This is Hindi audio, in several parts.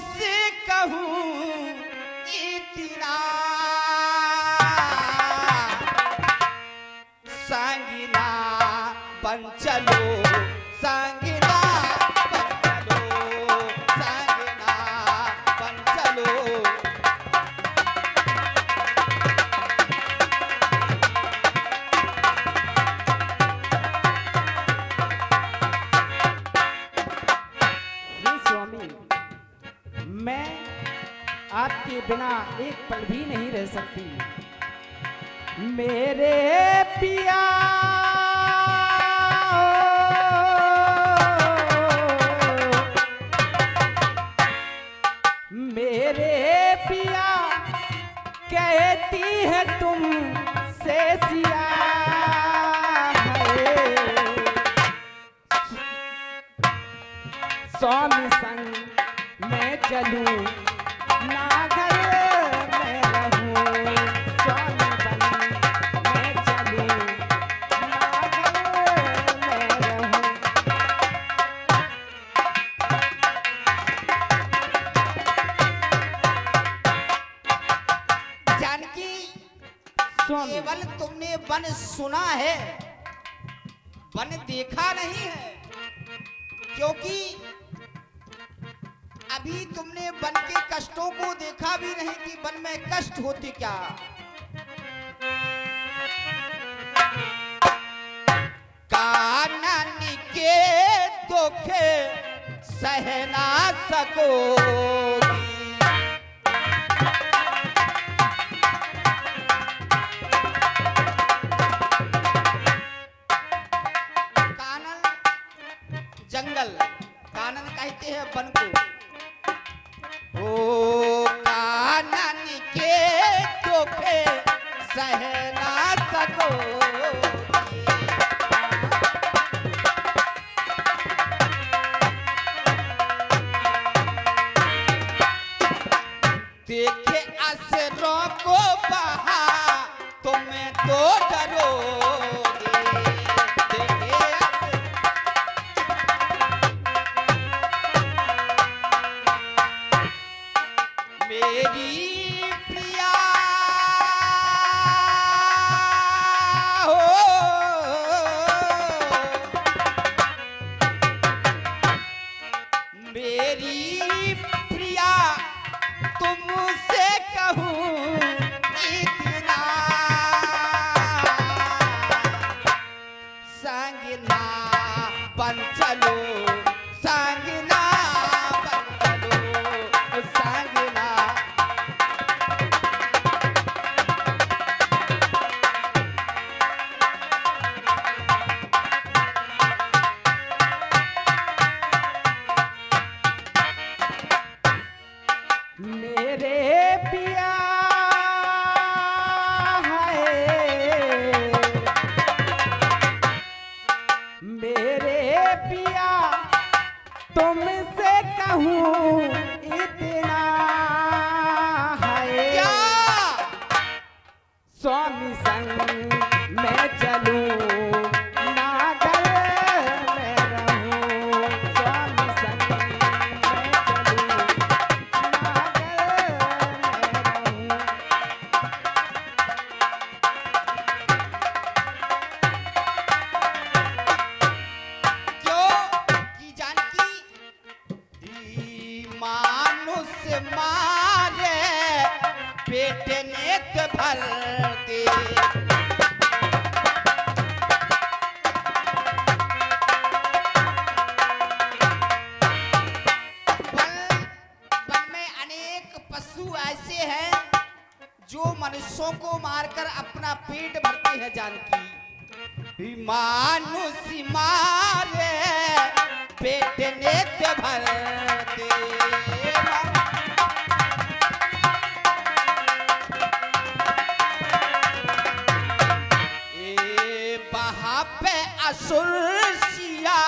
तुमसे कहूं इतना, संगीना बन चलो, संगीना बन चलो, संगीना बन चलो। मैं आपके बिना एक पल भी नहीं रह सकती। मेरे पिया मेरे पिया कहती है तुम से सिया है, स्वामी संग मैं चलूं ना घर में रहूं, स्वामी बन मैं चलूं ना घर में रहूं। जानकी, स्वामी केवल तुमने वन सुना है, वन देखा नहीं है, क्योंकि अभी तुमने वन के कष्टों को देखा भी नहीं कि वन में कष्ट होते क्या। कानन के दुख सह ना सकोगी, कानन जंगल, कानन कहते हैं वन को। ओ कानन के दुख सह ना सकोगी, देखे असरों को बहा तुम्हें तो डरोगे, देखे मेरी प्रिया हो, मेरी प्रिया तुमसे कहूं इतना, संगीना बन चलो, संगीना बन चलो, संगीना। मेरे पिया है, मेरे पिया तुमसे कहूं इतना है, क्या स्वामी संग मैं चलूं ना घर में रहूं, स्वामी संग मैं चलूं ना घर में रहूं। क्यों कि जानकी, मानुष मारे पेट नेत भरते, वन में अनेक पशु ऐसे हैं जो मनुष्यों को मारकर अपना पेट भरते हैं। जानकी, मानुष मारे पेट नेत भरते, ए वहाँ पे असुर सिया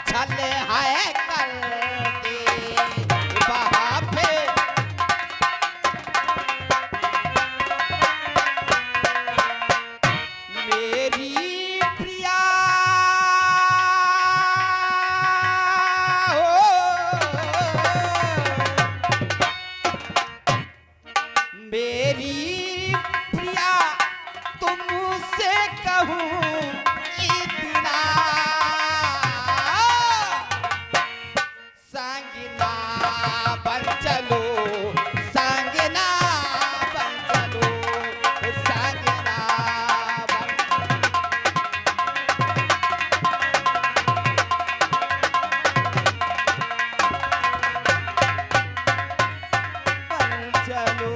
छल है करते, वहाँ पे मेरी प्रिया हो, बन चलो सांगना, बन चलो सांगना, बन चलो।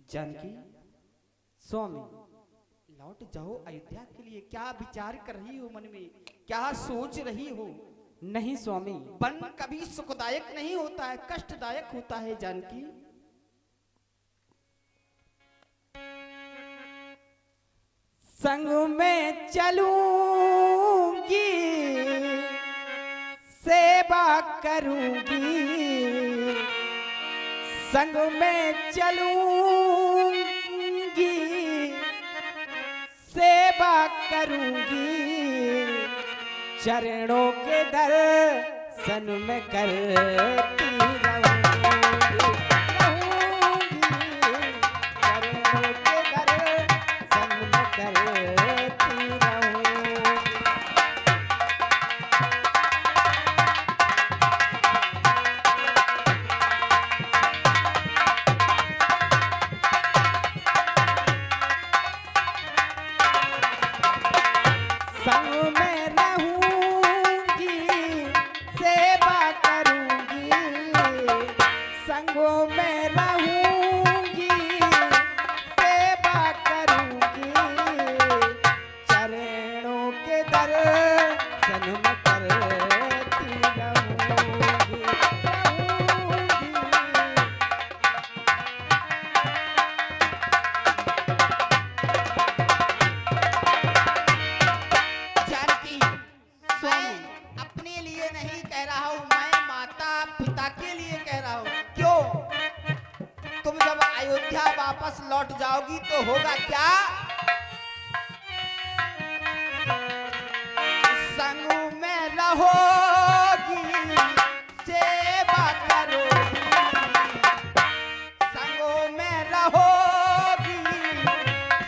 जानकी, स्वामी, लौट जाओ अयोध्या के लिए। क्या विचार कर रही हो मन में, क्या सोच रही हो? नहीं स्वामी, वन कभी सुखदायक नहीं होता है, कष्टदायक होता है जानकी। संग में चलूंगी, सेवा करूंगी, संग में चलूंगी, सेवा करूंगी, चरणों के दर्शन में करती रहूंगी, चरणों के दर्शन में करती रहूंगी। संग में रहूंगी, सेवा करूंगी, संगों में रहूंगी, सेवा करूंगी, चरणों के दर्शन में करती रहूंगी, रहूंगी। जानकी, मैं अपने लिए नहीं कह रहा हूँ, मैं माता पिता के लिए कह रहा हूँ। क्यों? तुम जब अयोध्या वापस लौट जाओगी तो होगा क्या? संग में रहोगी, सेवा करोगी, संगों में रहोगी,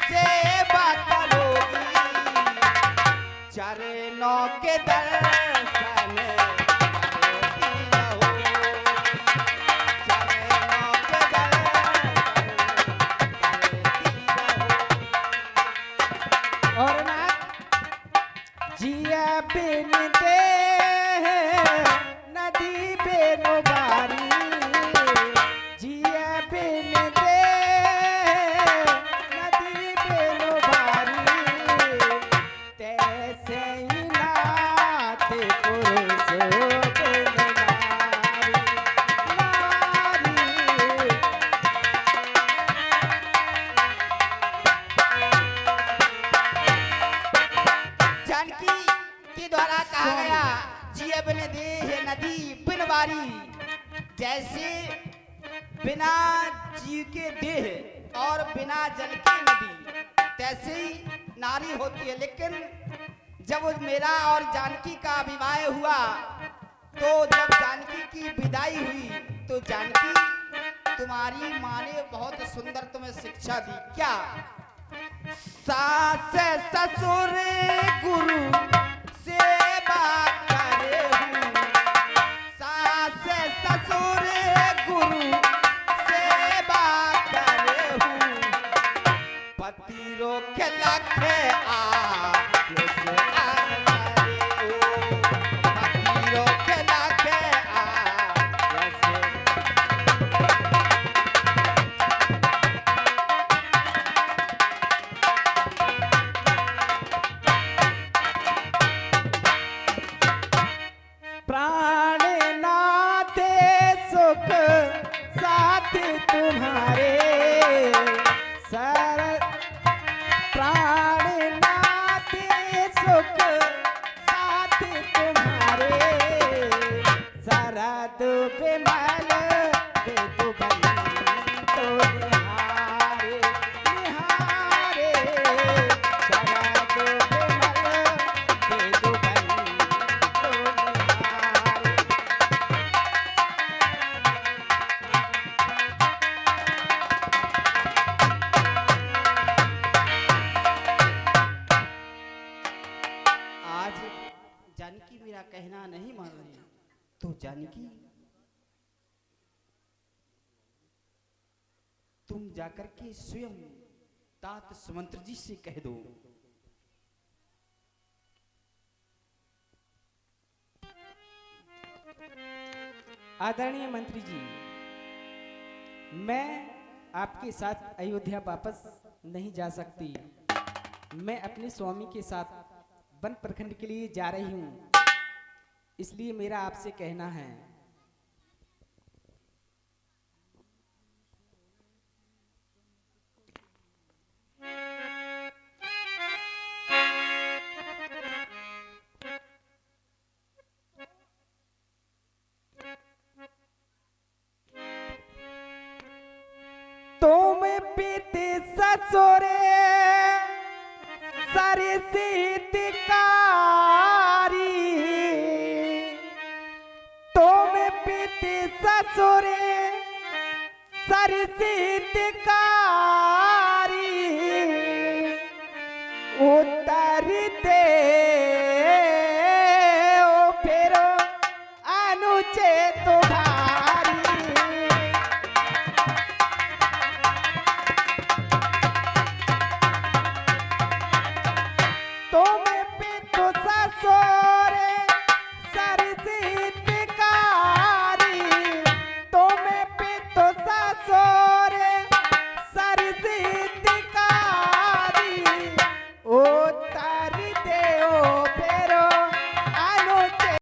सेवा करोगी, चरणों के दर्शन करती रहोगी, चरणों के दर्शन करती रहोगी। और ना जिया बिन दे नदी बेनो बारी, जिया बिन दे नदी बेनो बारी, तैसे ही नाते पुरुष बिन नारी, नारी। जानकी के द्वारा कहा गया, जिय बिन देह नदी बिन बारी। जैसे बिना जीव के देह और बिना जल की नदी, तैसे ही नारी होती है। लेकिन जब मेरा और जानकी का विवाह हुआ, तो जब जानकी की विदाई हुई, तो जानकी, तुम्हारी माँ ने बहुत सुंदर तुम्हें शिक्षा दी। क्या? सास ससुर गुरु सेवा करे हूँ, सास ससुर गुरु सेवा करे हूँ, पति रोके लखे आयुष अनसरे हूँ, पति रोके लखे आयुष। प्राणनाथ सुख साथ तुम्हारे, सर प्राणनाथ सुख साथ तुम्हारे, शरद विमल बेतु बंतो निहारे, निहारे, शरद विमल बेतु बंतो निहारे। तुम जाकर के स्वयं तात सुमंत्र जी से कह दो। आदरणीय मंत्री जी, मैं आपके साथ अयोध्या वापस नहीं जा सकती। मैं अपने स्वामी के साथ वन प्रखंड के लिए जा रही हूँ, इसलिए मेरा आपसे कहना है। तुम पीते ससुरे सारे हितकारी, तुम पीते ससुरे सारे हितकारी,